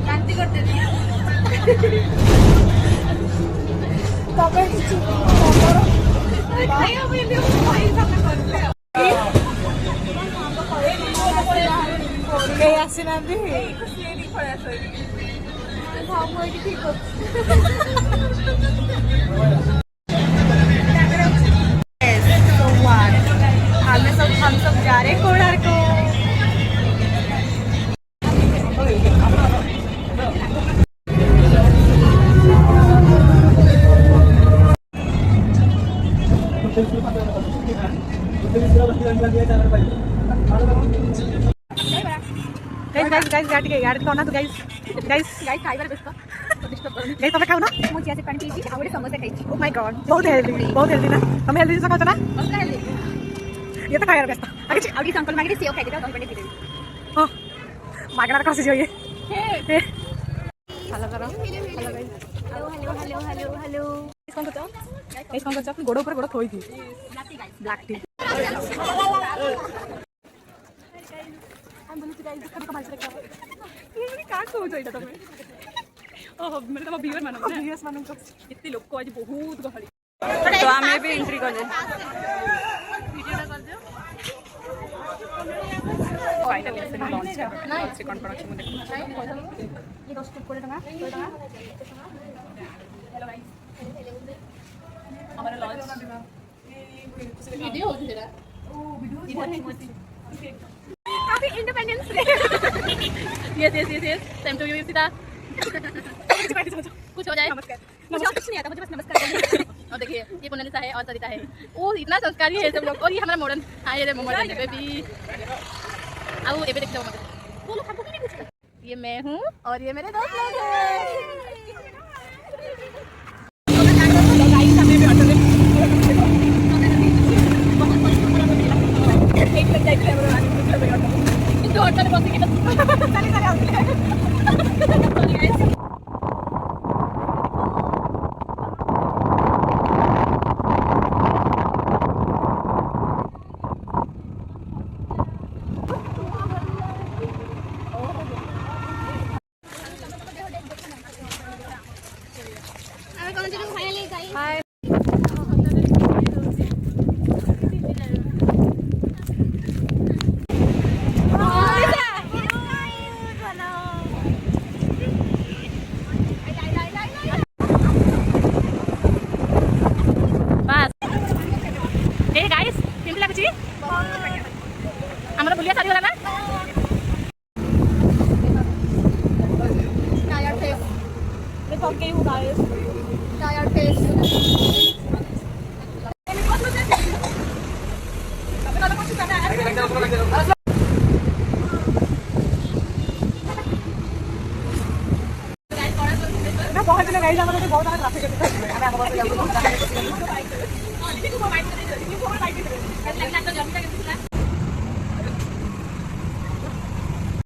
ବାନ୍ତି କରିଦେଲି। ତମେ କିଛି ଖାଇବା ପାଇଁ ଦିଅ ମୁଁ ଭାଇ ସାମ୍ନା କରିବି ଆଉ। କେହି ଆସିନାହାନ୍ତି। ପଳେଇ ଆସ ହଁ ମୁଁ ଏଇଠି ଠିକ ଅଛି। हम सब जा रहे कोणार्क को। गाड़ी कौन तू गाइस गाइस गाइस खाइबार व्यस्त डिस्टर्ब करनी गाइस तमे खाऊ ना मु चिया से पानी पीची आ गोटे समोसा खाइची। ओ माय गॉड बहुत हेल्दी ना तमे हेल्दी जिंस खाऊ ना मस्त हेल्दी ये तो खाइबार व्यस्त आगे आगे अंकल मागे सेव खाइ देता दही पानी पी देबी। हां मागणार खसी जाइए हे हेलो करो hello guys hello hello hello hello hello कौन करछ अपनी गोड़ ऊपर गोड़ थोई थी ब्लैक टी हम बोलते गाइस देखो कमाल से रखा ये का सोच होइता तमे ओहो मेरे तो व्यूअर मानो को इतने लोग को आज बहुत गहली तो हमें भी एंट्री कर दे वीडियो कर दियो ओ आइटा भी से लॉन्च है ना से कौन कौन अच्छे मुझे ये 10 कोड़े टका हेलो गाइस हमारा लॉन्च वीडियो होती है ओ वीडियो इधर नहीं होती happy independence day yes same to you Ipsita कुछ हो जाए नमस्कार मुझे और कुछ नहीं आता मुझे बस नमस्कार करना है। और देखिए ये मोनालिसा है और सरिता है वो इतना संस्कारी है सब लोग और ये हमारा मॉडर्न हाँ ये मॉडर्न बेबी आओ ये भी देखते हो मगर वो लोग हमको नहीं पूछते ये मैं हूँ और ये मेरे दोस्त लोग हैं। तो ऑटो में बसेंगे तो चले हाय हमारा बुलिया सारी वाला ना टायर्ड फेस मैं थक गई हूँ गाइस टायर्ड फेस मैं पहुंचने गाइस हमारे बहुत सारा ट्रैफिक है हमें आगे बढ़ जाओ